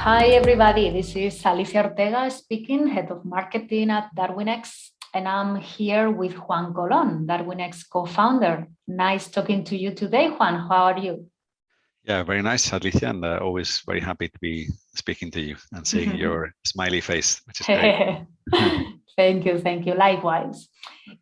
Hi, everybody. This is Alicia Ortega speaking, Head of Marketing at Darwinex, and I'm here with Juan Colon, Darwinex co-founder. Nice talking to you today, Juan. How are you? Yeah, very nice, Alicia, and always very happy to be speaking to you and seeing your smiley face, which is great. Thank you. Likewise.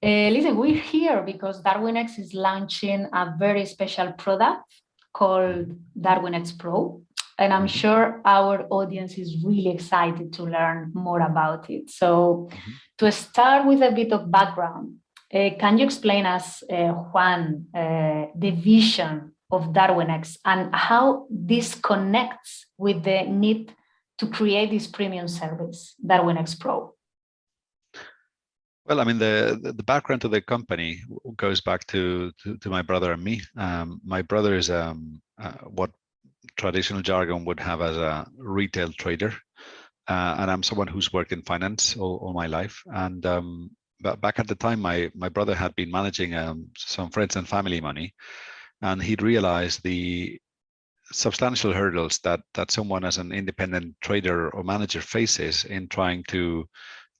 Listen, we're here because Darwinex is launching a very special product called Darwinex Pro. And I'm sure our audience is really excited to learn more about it. So to start with a bit of background, can you explain us, Juan, the vision of Darwinex and how this connects with the need to create this premium service, Darwinex Pro? Well, I mean, the background to the company goes back to my brother and me. My brother is what traditional jargon would have as a retail trader, and I'm someone who's worked in finance all my life. And but back at the time, my brother had been managing some friends and family money, and he'd realized the substantial hurdles that someone as an independent trader or manager faces in trying to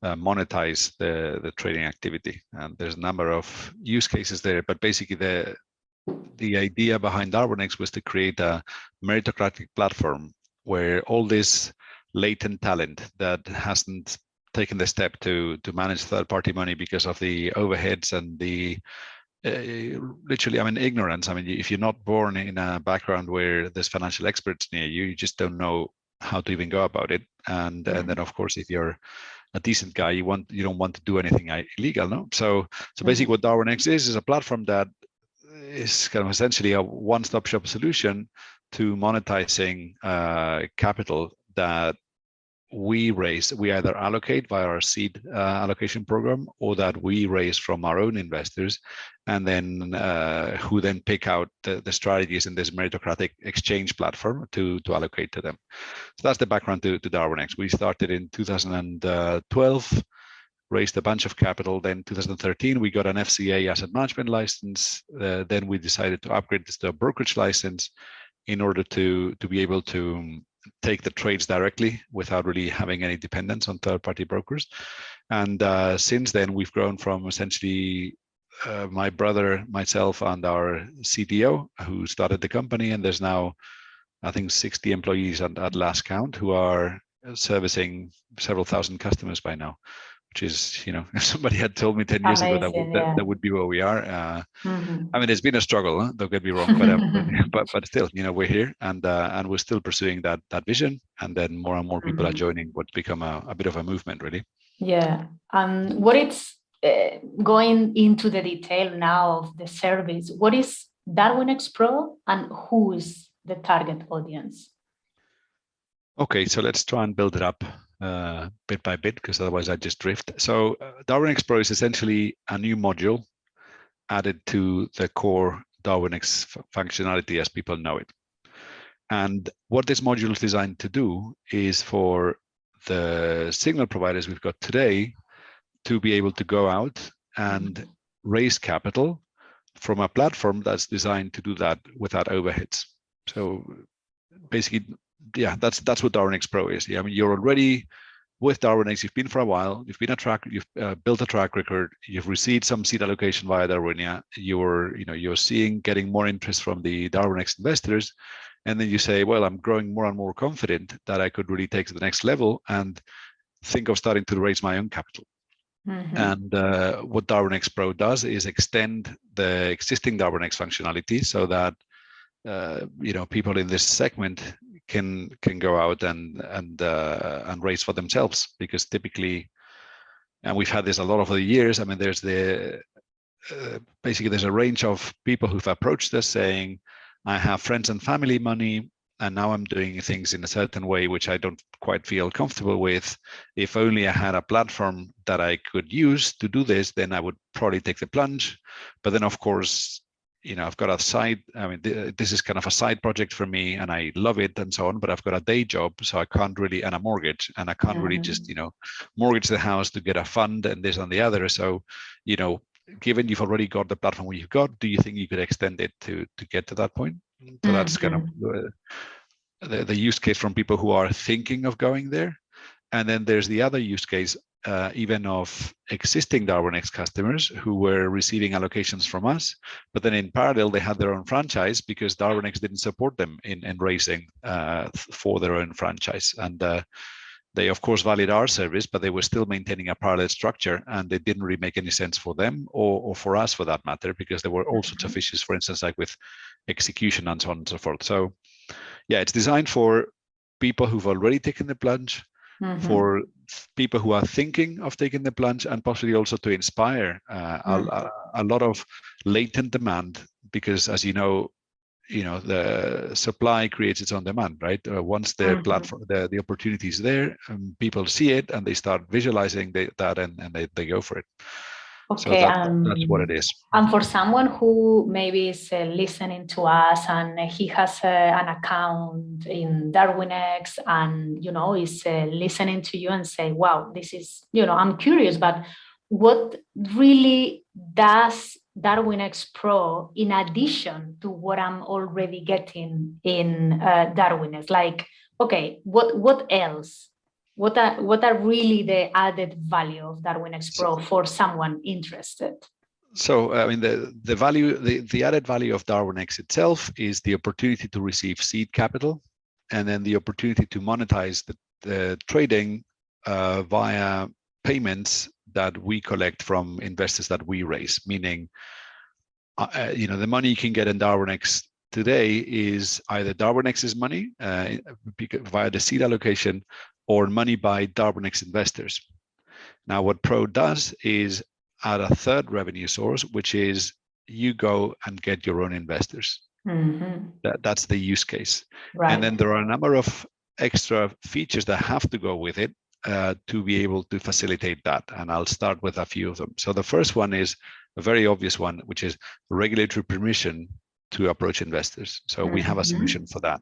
monetize the trading activity. And there's a number of use cases there, but basically the idea behind Darwinex was to create a meritocratic platform where all this latent talent that hasn't taken the step to manage third-party money because of the overheads and the literally, I mean, ignorance. I mean, if you're not born in a background where there's financial experts near you, you just don't know how to even go about it. And then, of course, if you're a decent guy, you don't want to do anything illegal, no? So basically, what Darwinex is a platform that is kind of essentially a one-stop shop solution to monetizing capital that we either allocate via our seed allocation program, or that we raise from our own investors, and then who then pick out the strategies in this meritocratic exchange platform to allocate to them. So that's the background to Darwinex. We started in 2012, raised a bunch of capital. Then 2013, we got an FCA asset management license. Then we decided to upgrade this to a brokerage license in order to be able to take the trades directly without really having any dependence on third-party brokers. And since then, we've grown from essentially my brother, myself, and our CTO who started the company, and there's now, I think, 60 employees at last count who are servicing several thousand customers by now, which is, if somebody had told me 10 years ago that would be where we are. I mean, it's been a struggle, huh? Don't get me wrong, but still, we're here and we're still pursuing that vision, and then more and more people are joining what's become a bit of a movement, really. Yeah, what it's going into the detail now of the service. What is Darwinex Pro, and who is the target audience? Okay, so let's try and build it up bit by bit, because otherwise I just drift. So Darwinex Pro is essentially a new module added to the core Darwinex functionality as people know it. And what this module is designed to do is for the signal providers we've got today to be able to go out and raise capital from a platform that's designed to do that without overheads. So basically, yeah, that's what Darwinex Pro is. Yeah, I mean, you're already with Darwinex, you've been for a while, you've built a track record, you've received some seed allocation via Darwinia, you're getting more interest from the Darwinex investors, and then you say, well, I'm growing more and more confident that I could really take to the next level and think of starting to raise my own capital. And what Darwinex Pro does is extend the existing Darwinex functionality so that people in this segment can go out and raise for themselves, because typically, and we've had this a lot over the years. I mean, there's basically there's a range of people who've approached us saying, I have friends and family money, and now I'm doing things in a certain way which I don't quite feel comfortable with. If only I had a platform that I could use to do this, then I would probably take the plunge. But then, of course, I've got this is kind of a side project for me, and I love it and so on, but I've got a day job, so I can't really, and a mortgage, and I can't really just, mortgage the house to get a fund and this and the other. So, given you've already got the platform you've got, do you think you could extend it to get to that point? So that's kind of the use case from people who are thinking of going there. And then there's the other use case, even of existing Darwinex customers who were receiving allocations from us, but then in parallel, they had their own franchise because Darwinex didn't support them in raising for their own franchise. And they, of course, valued our service, but they were still maintaining a parallel structure, and it didn't really make any sense for them or for us, for that matter, because there were all sorts of issues, for instance, like with execution and so on and so forth. So yeah, it's designed for people who've already taken the plunge, for people who are thinking of taking the plunge, and possibly also to inspire a lot of latent demand, because as you know, the supply creates its own demand, right? Once the platform, the opportunity is there, people see it and they start visualizing that, and they go for it. Okay, so that's what it is. And for someone who maybe is listening to us and he has an account in Darwinex and, is listening to you and say, wow, this is, I'm curious, but what really does Darwinex Pro in addition to what I'm already getting in Darwinex? Like, okay, what else? What are really the added value of Darwinex Pro for someone interested? So, I mean, the value, the added value of Darwinex itself is the opportunity to receive seed capital, and then the opportunity to monetize the trading via payments that we collect from investors that we raise. Meaning, the money you can get in Darwinex today is either Darwinex's money via the seed allocation, or money by Darwinex investors. Now, what Pro does is add a third revenue source, which is you go and get your own investors. That's the use case. Right. And then there are a number of extra features that have to go with it to be able to facilitate that. And I'll start with a few of them. So the first one is a very obvious one, which is regulatory permission to approach investors. So we have a solution for that.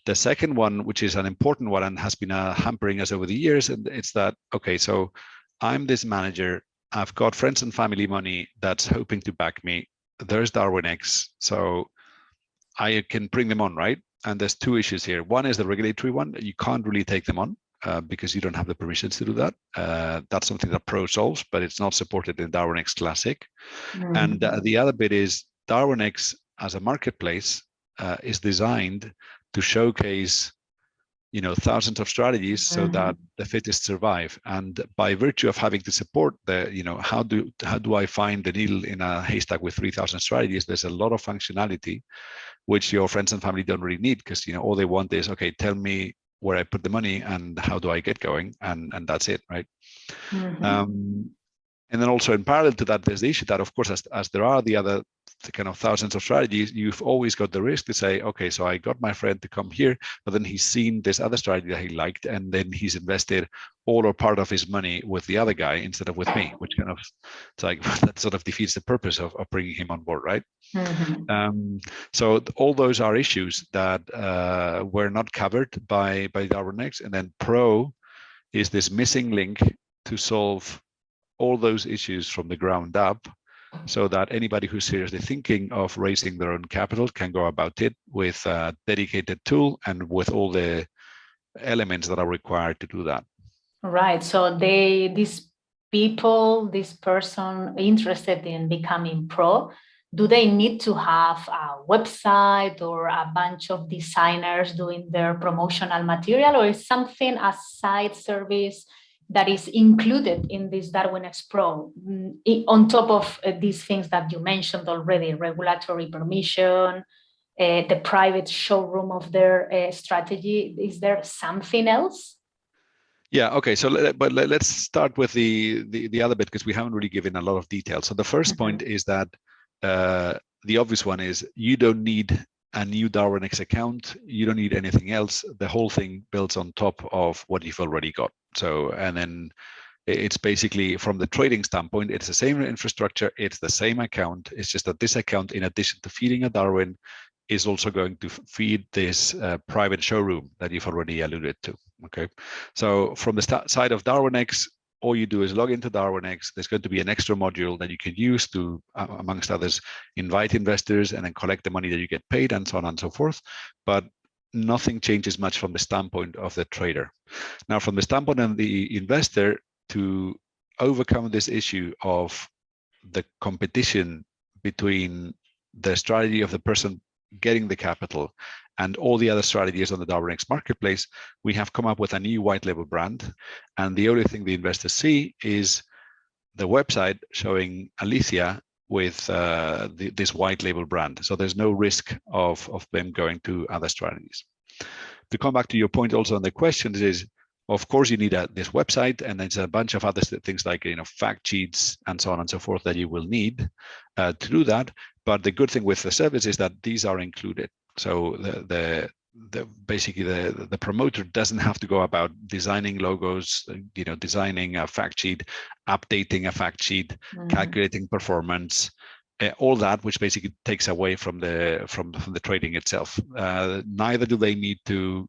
The second one, which is an important one and has been hampering us over the years, and it's that, okay, so I'm this manager, I've got friends and family money that's hoping to back me. There's Darwinex, so I can bring them on, right? And there's two issues here. One is the regulatory one. You can't really take them on because you don't have the permissions to do that. That's something that Pro solves, but it's not supported in Darwinex Classic. And the other bit is Darwinex as a marketplace is designed to showcase thousands of strategies so that the fittest survive. And by virtue of having to support how do I find the needle in a haystack with 3,000 strategies, there's a lot of functionality which your friends and family don't really need, because all they want is, okay, tell me where I put the money and how do I get going, and that's it, right? And then also in parallel to that, there's the issue that, of course, as there are the other kind of thousands of strategies, you've always got the risk to say, okay, so I got my friend to come here, but then he's seen this other strategy that he liked, and then he's invested all or part of his money with the other guy instead of with me, which kind of, it's like that sort of defeats the purpose of bringing him on board, right? So all those are issues that were not covered by Darwinex, and then Pro is this missing link to solve all those issues from the ground up, so that anybody who's seriously thinking of raising their own capital can go about it with a dedicated tool and with all the elements that are required to do that. Right. So this person interested in becoming Pro, do they need to have a website or a bunch of designers doing their promotional material, or is something a side service that is included in this Darwinex Pro on top of these things that you mentioned already: regulatory permission, the private showroom of their strategy? Is there something else? Yeah. Okay. So, let's start with the other bit, because we haven't really given a lot of detail. So the first point is that the obvious one is you don't need a new Darwinex account. You don't need anything else. The whole thing builds on top of what you've already got. So, and then it's basically, from the trading standpoint, it's the same infrastructure, it's the same account. It's just that this account, in addition to feeding a Darwin, is also going to feed this private showroom that you've already alluded to. Okay, so from the side of Darwinex, all you do is log into Darwinex. There's going to be an extra module that you can use to, amongst others, invite investors and then collect the money that you get paid, and so on and so forth. But nothing changes much from the standpoint of the trader. Now, from the standpoint of the investor, to overcome this issue of the competition between the strategy of the person getting the capital and all the other strategies on the Darwinex marketplace, we have come up with a new white label brand. And the only thing the investors see is the website showing Alicia with this white label brand. So there's no risk of them going to other strategies. To come back to your point also on the questions is, of course, you need this website, and there's a bunch of other things like fact sheets and so on and so forth that you will need to do that. But the good thing with the service is that these are included. So basically the promoter doesn't have to go about designing logos, designing a fact sheet, updating a fact sheet, calculating performance, all that, which basically takes away from the trading itself. Neither do they need to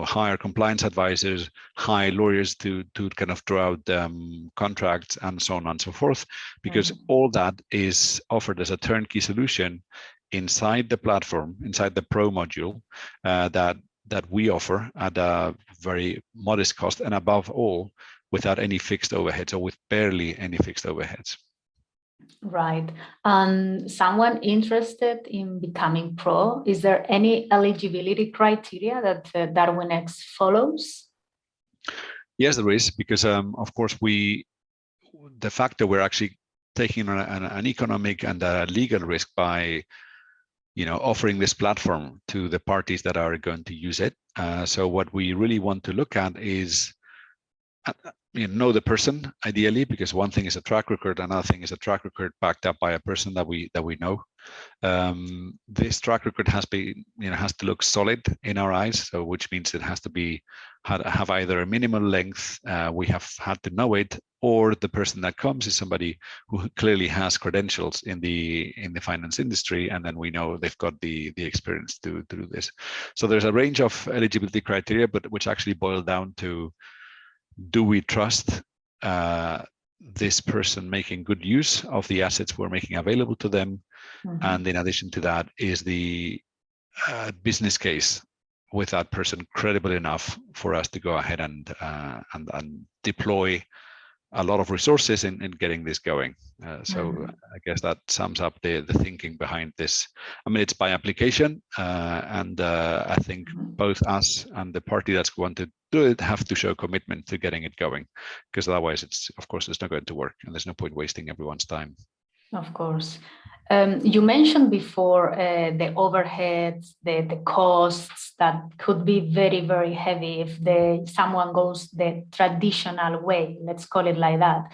hire compliance advisors, hire lawyers to kind of draw out contracts and so on and so forth, because all that is offered as a turnkey solution inside the platform, inside the Pro module that we offer at a very modest cost, and above all, without any fixed overheads, or with barely any fixed overheads. Right. Someone interested in becoming pro, is there any eligibility criteria that Darwinex follows? Yes, there is, because of course the fact that we're actually taking an economic and a legal risk by offering this platform to the parties that are going to use it. So what we really want to look at is know the person, ideally, because one thing is a track record, another thing is a track record backed up by a person that we know. This track record has to look solid in our eyes, so which means it has to have either a minimal length, we have had to know it, or the person that comes is somebody who clearly has credentials in the finance industry, and then we know they've got the experience to do this. So there's a range of eligibility criteria, but which actually boil down to, do we trust this person making good use of the assets we're making available to them? And in addition to that, is the business case with that person credible enough for us to go ahead and deploy a lot of resources in getting this going. So I guess that sums up the thinking behind this. I mean, it's by application, and I think both us and the party that's going to do it have to show commitment to getting it going, because otherwise it's not going to work, and there's no point wasting everyone's time. Of course. You mentioned before the overheads, the costs that could be very, very heavy if someone goes the traditional way, let's call it like that.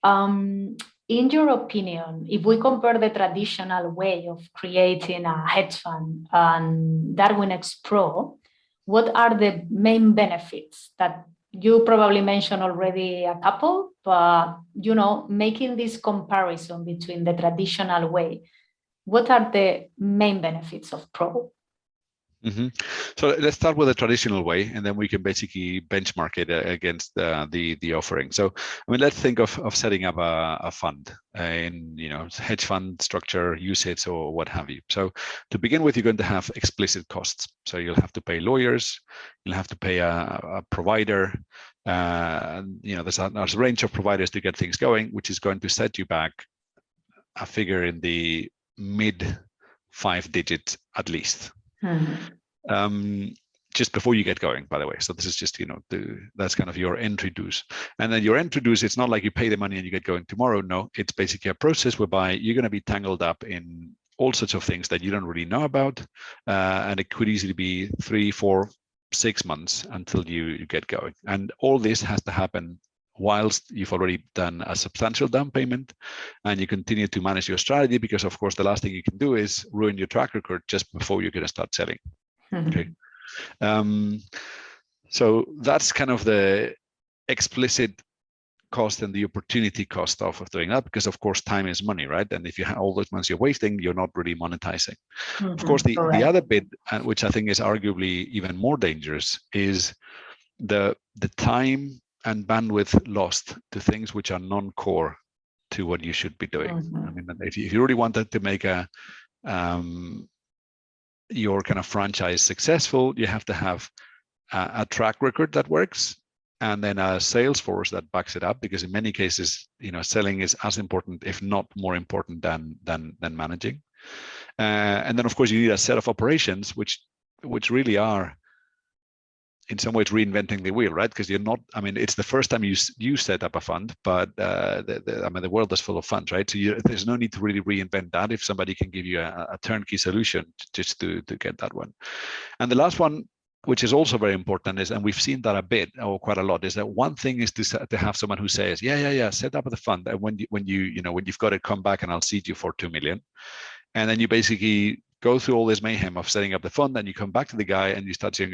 In your opinion, if we compare the traditional way of creating a hedge fund and Darwinex Pro, what are the main benefits that you probably mentioned already a couple, but making this comparison between the traditional way, what are the main benefits of Pro? So let's start with the traditional way, and then we can basically benchmark it against the offering. So I mean, let's think of setting up a fund in hedge fund structure, UCITS, or what have you. So to begin with, you're going to have explicit costs. So you'll have to pay lawyers, you'll have to pay a provider. There's a range of providers to get things going, which is going to set you back a figure in the mid 5 digits at least. Just before you get going, by the way. So this is just, that's kind of your entry dues. And then your entry dues, it's not like you pay the money and you get going tomorrow. No, it's basically a process whereby you're going to be tangled up in all sorts of things that you don't really know about. And it could easily be 3, 4, 6 months until you get going. And all this has to happen whilst you've already done a substantial down payment, and you continue to manage your strategy, because of course the last thing you can do is ruin your track record just before you're going to start selling. Okay. So that's kind of the explicit cost and the opportunity cost of doing that, because of course time is money, right? And if you have all those months you're wasting, you're not really monetizing. Of course, the other bit, which I think is arguably even more dangerous, is the time and bandwidth lost to things which are non-core to what you should be doing. I mean, if you really wanted to make your kind of franchise successful, you have to have a track record that works, and then a sales force that backs it up, because in many cases, selling is as important, if not more important, than managing. And then of course you need a set of operations which really are in some ways reinventing the wheel, right? Because you're not, I mean, it's the first time you set up a fund, but the world is full of funds, right? So there's no need to really reinvent that if somebody can give you a turnkey solution just to get that one. And the last one, which is also very important, is, and we've seen that a bit or quite a lot, is that one thing is to have someone who says, yeah, set up the fund, and when you've got it, come back and I'll seed you for 2 million. And then you basically go through all this mayhem of setting up the fund, and you come back to the guy and you start saying,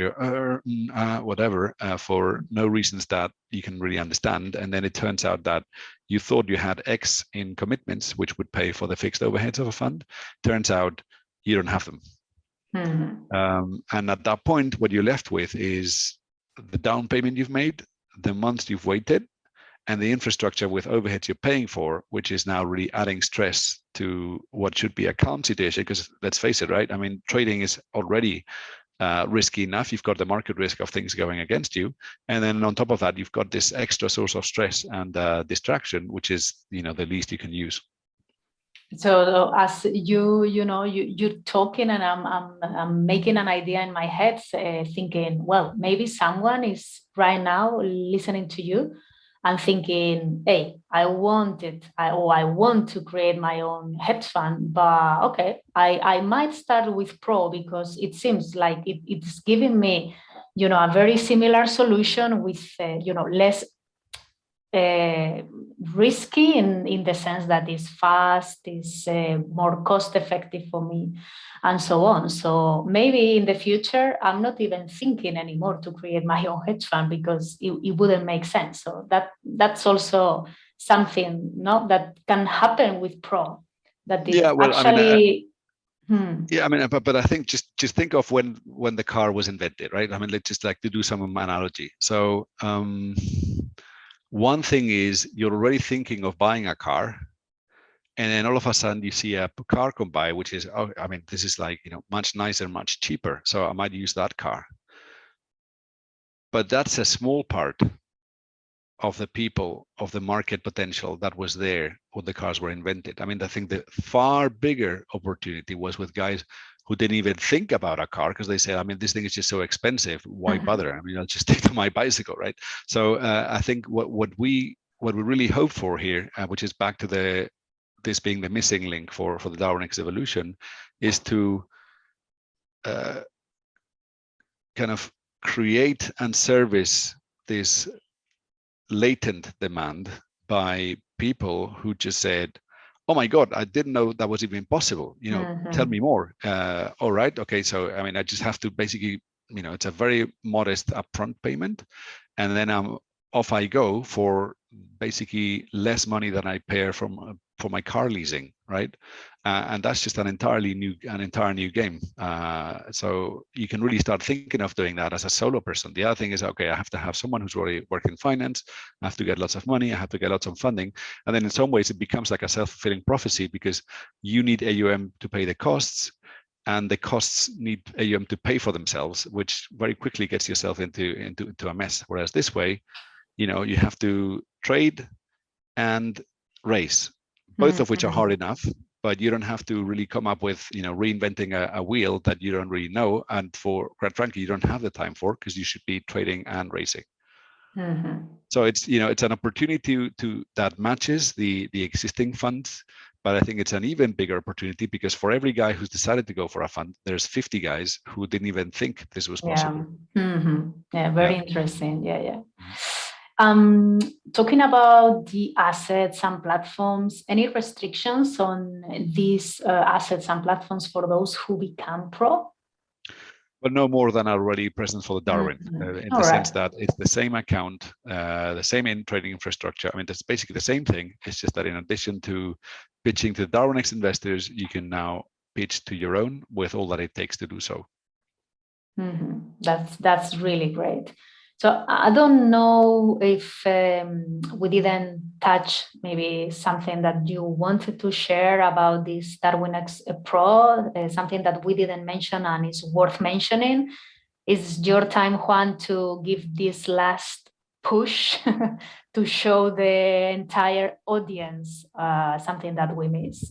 whatever, for no reasons that you can really understand. And then it turns out that you thought you had X in commitments, which would pay for the fixed overheads of a fund. Turns out you don't have them. Mm-hmm. And at that point, what you're left with is the down payment you've made, the months you've waited, and the infrastructure with overheads you're paying for, which is now really adding stress to what should be a calm situation. Because let's face it, right? I mean, trading is already risky enough. You've got the market risk of things going against you, and then on top of that, you've got this extra source of stress and distraction, which is the least you can use. So as you're talking, and I'm making an idea in my head, thinking, well, maybe someone is right now listening to you and thinking, hey, I want to create my own hedge fund, but okay, I might start with Pro because it seems like it's giving me, a very similar solution with, less risky in the sense that it's fast, is more cost effective for me, and so on. So maybe in the future, I'm not even thinking anymore to create my own hedge fund because it wouldn't make sense. So that's also something that can happen with Pro. That is actually. Yeah, I mean, but I think just think of when the car was invented, right? I mean, let's just like to do some analogy. So one thing is you're already thinking of buying a car, and then all of a sudden you see a car come by, which is, oh, I mean, this is like, much nicer, much cheaper, so I might use that car. But that's a small part of the people, of the market potential that was there when the cars were invented. I mean, I think the far bigger opportunity was with guys who didn't even think about a car because they said, I mean, this thing is just so expensive. Why bother? I mean, I'll just take to my bicycle, right? So I think what we really hope for here, which is back to this being the missing link for the Darwinex evolution, is to kind of create and service this latent demand by people who just said, oh my God, I didn't know that was even possible. Tell me more. All right. Okay. So, I mean, I just have to basically, it's a very modest upfront payment. And then off I go for basically less money than I pay for my car leasing, right? And that's just an entire new game. So you can really start thinking of doing that as a solo person. The other thing is, okay, I have to have someone who's already working finance. I have to get lots of money. I have to get lots of funding. And then in some ways it becomes like a self-fulfilling prophecy because you need AUM to pay the costs, and the costs need AUM to pay for themselves, which very quickly gets yourself into a mess. Whereas this way, you have to trade and raise, both of which are hard enough, but you don't have to really come up with, reinventing a wheel that you don't really know. And for, quite frankly, you don't have the time for, because you should be trading and racing. So it's, it's an opportunity to that matches the existing funds, but I think it's an even bigger opportunity because for every guy who's decided to go for a fund, there's 50 guys who didn't even think this was possible. Yeah, very interesting. Yeah. Talking about the assets and platforms, any restrictions on these assets and platforms for those who become Pro? But no more than already present for the Darwin, in the sense that it's the same account, the same trading infrastructure. I mean, that's basically the same thing. It's just that in addition to pitching to Darwinex investors, you can now pitch to your own with all that it takes to do so. That's really great. So I don't know if we didn't touch maybe something that you wanted to share about this Darwinex Pro, something that we didn't mention and is worth mentioning. It's your time, Juan, to give this last push to show the entire audience something that we miss.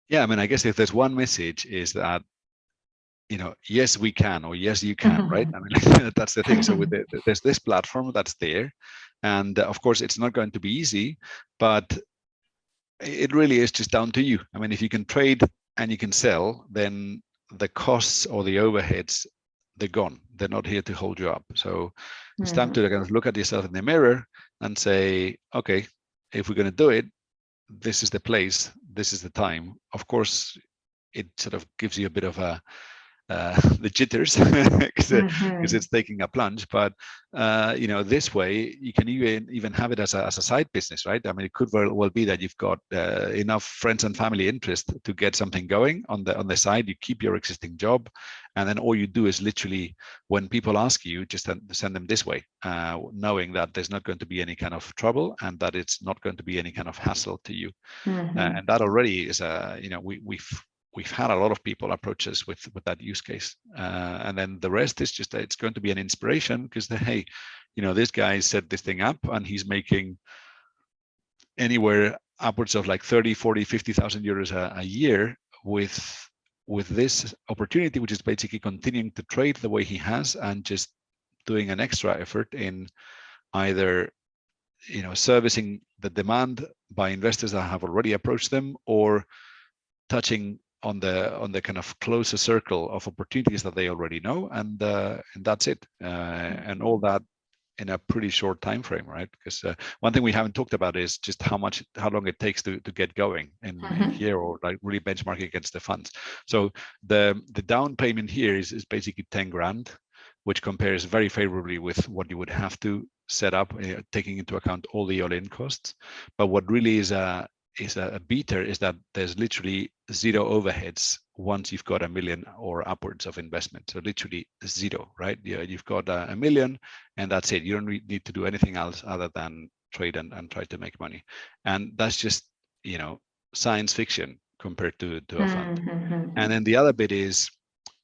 Yeah, I mean, I guess if there's one message is that, yes, we can, or yes, you can, right? I mean, that's the thing. So there's this platform that's there, and of course, it's not going to be easy, but it really is just down to you. I mean, if you can trade and you can sell, then the costs or the overheads, they're gone. They're not here to hold you up. So it's time to kind of look at yourself in the mirror and say, okay, if we're going to do it, this is the place, this is the time. Of course, it sort of gives you a bit of the jitters because it's taking a plunge, but this way you can even have it as a side business, right? I mean, it could well be that you've got enough friends and family interest to get something going on the side. You keep your existing job, and then all you do is literally, when people ask you, just send them this way, knowing that there's not going to be any kind of trouble and that it's not going to be any kind of hassle to you. And that already is we've had a lot of people approach us with that use case, and then the rest is just it's going to be an inspiration because hey, this guy set this thing up and he's making anywhere upwards of like 30, 40, 50,000 euros a year with this opportunity, which is basically continuing to trade the way he has and just doing an extra effort in either servicing the demand by investors that have already approached them, or touching on the kind of closer circle of opportunities that they already know, and that's it, and all that in a pretty short time frame, right? Because one thing we haven't talked about is just how long it takes to get going in here, or like really benchmarking against the funds. So the down payment here is basically 10 grand, which compares very favorably with what you would have to set up, taking into account all the all-in costs. But what really is a beater is that there's literally zero overheads once you've got 1 million or upwards of investment. So literally zero, right? Yeah, you've got 1 million and that's it. You don't need to do anything else other than trade and try to make money. And that's just, science fiction compared to a fund. And then the other bit is,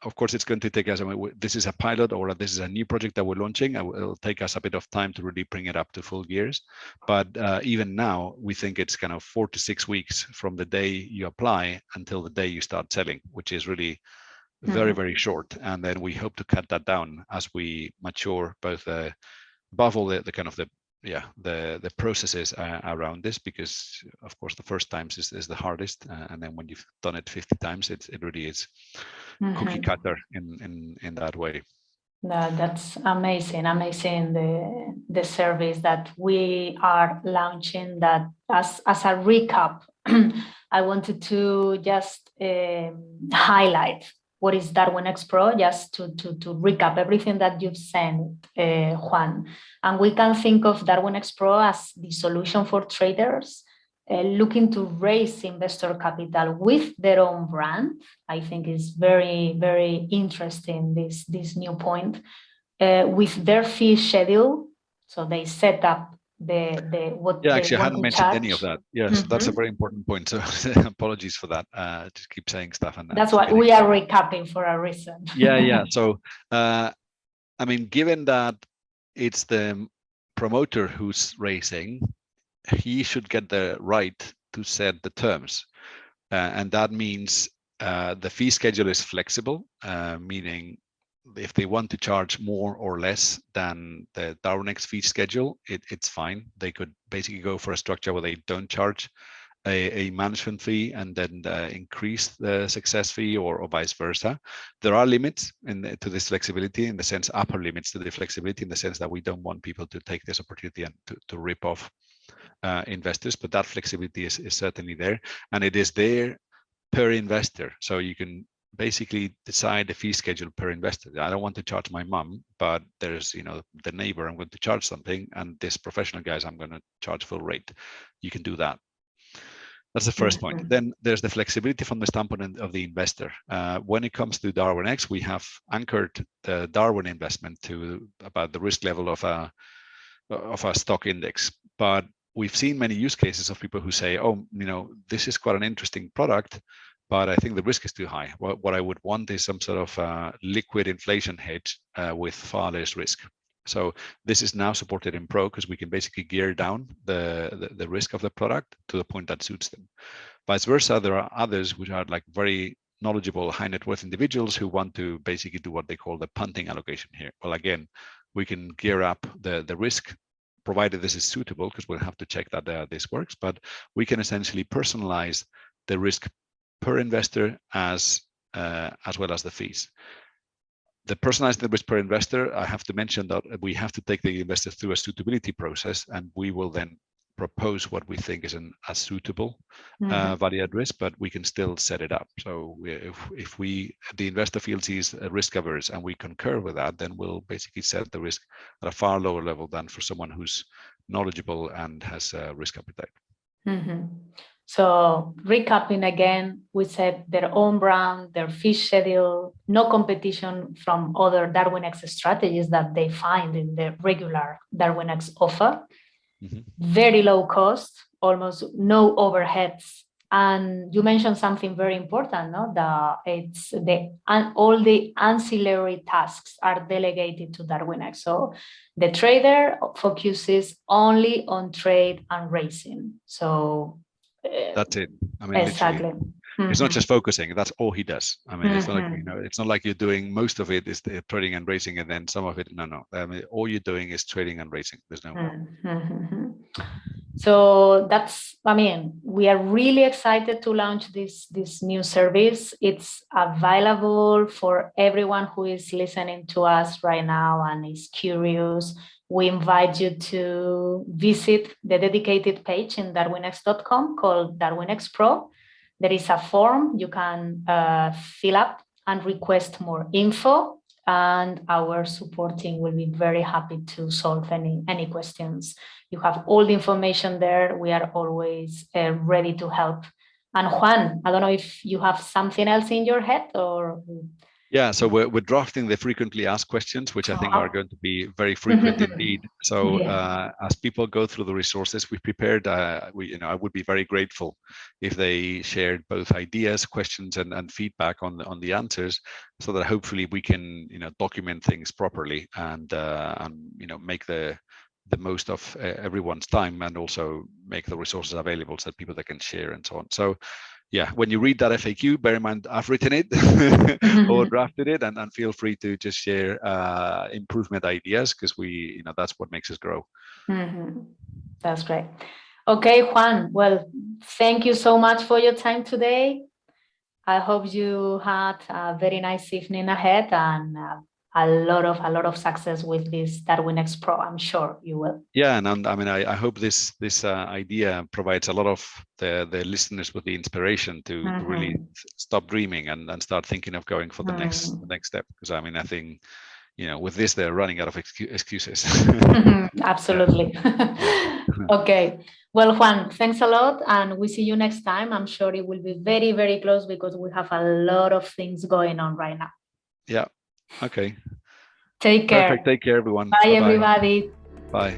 of course, it's going to take us, this is a pilot or this is a new project that we're launching. It'll take us a bit of time to really bring it up to full gears. But even now, we think it's kind of 4 to 6 weeks from the day you apply until the day you start selling, which is really very, very short. And then we hope to cut that down as we mature both above all the kind of the processes around this, because of course the first times is the hardest, and then when you've done it 50 times, it really is cookie cutter in that way. That's amazing the service that we are launching. That as a recap, I wanted to just highlight what is Darwinex Pro, just to recap everything that you've said, Juan. And we can think of Darwinex Pro as the solution for traders looking to raise investor capital with their own brand. I think is very, very interesting, this new point, with their fee schedule. So they set up what yeah, they actually I hadn't mentioned charge. any of that. Yes, that's a very important point. So apologies for that. Just keep saying stuff, and that's why we are recapping for a reason. yeah. So I mean, given that it's the promoter who's raising, he should get the right to set the terms, and that means the fee schedule is flexible, meaning if they want to charge more or less than the Darwinex fee schedule, it's fine. They could basically go for a structure where they don't charge a management fee and then increase the success fee, or vice versa. There are limits to this flexibility, in the sense, upper limits to the flexibility, in the sense that we don't want people to take this opportunity and to rip off investors, but that flexibility is certainly there, and it is there per investor. So you can basically decide the fee schedule per investor. I don't want to charge my mom, but there's the neighbor, I'm going to charge something, and this professional guys, I'm going to charge full rate. You can do that. That's the first point. Then there's the flexibility from the standpoint of the investor. When it comes to Darwinex, we have anchored the Darwin investment to about the risk level of a stock index. But we've seen many use cases of people who say, oh, this is quite an interesting product, but I think the risk is too high. What I would want is some sort of liquid inflation hedge with far less risk. So this is now supported in Pro because we can basically gear down the risk of the product to the point that suits them. Vice versa, there are others which are like very knowledgeable high net worth individuals who want to basically do what they call the punting allocation here. Well, again, we can gear up the risk, provided this is suitable, because we'll have to check that this works, but we can essentially personalize the risk per investor as well as the fees. The personalized risk per investor, I have to mention that we have to take the investor through a suitability process, and we will then propose what we think is a suitable value-add risk, but we can still set it up. So if the investor feels he's risk averse and we concur with that, then we'll basically set the risk at a far lower level than for someone who's knowledgeable and has a risk appetite. So recapping again, we said their own brand, their fee schedule, no competition from other Darwinex strategies that they find in the regular Darwinex offer. Very low cost, almost no overheads. And you mentioned something very important, no? All the ancillary tasks are delegated to Darwinex. So the trader focuses only on trade and raising. So that's it. I mean, exactly. It's not just focusing, that's all he does. I mean, it's not like, it's not like you're doing most of it is the trading and racing and then some of it, no. I mean, all you're doing is trading and racing. There's no more. So we are really excited to launch this new service. It's available for everyone who is listening to us right now and is curious. We invite you to visit the dedicated page in darwinex.com called Darwinex Pro. There is a form you can fill up and request more info, and our support team will be very happy to solve any questions. You have all the information there. We are always ready to help. And Juan, I don't know if you have something else in your head or... Yeah, so we're drafting the frequently asked questions, which I think are going to be very frequent indeed. So as people go through the resources we've prepared, I would be very grateful if they shared both ideas, questions, and feedback on the answers, so that hopefully we can document things properly and make the most of everyone's time, and also make the resources available so that people that can share and so on. So yeah, when you read that FAQ, bear in mind I've written it or drafted it, and feel free to just share improvement ideas, because that's what makes us grow. That's great. Okay, Juan, well, thank you so much for your time today. I hope you had a very nice evening ahead and a lot of success with this Darwinex Pro. I'm sure you will. Yeah, and I mean, I hope this idea provides a lot of the listeners with the inspiration to really stop dreaming and start thinking of going for the next step. Because I mean, I think with this they're running out of excuses. Absolutely. Okay. Well, Juan, thanks a lot, and we see you next time. I'm sure it will be very, very close because we have a lot of things going on right now. Yeah. Okay. Take care. Perfect. Take care, everyone. Bye, everybody. Bye.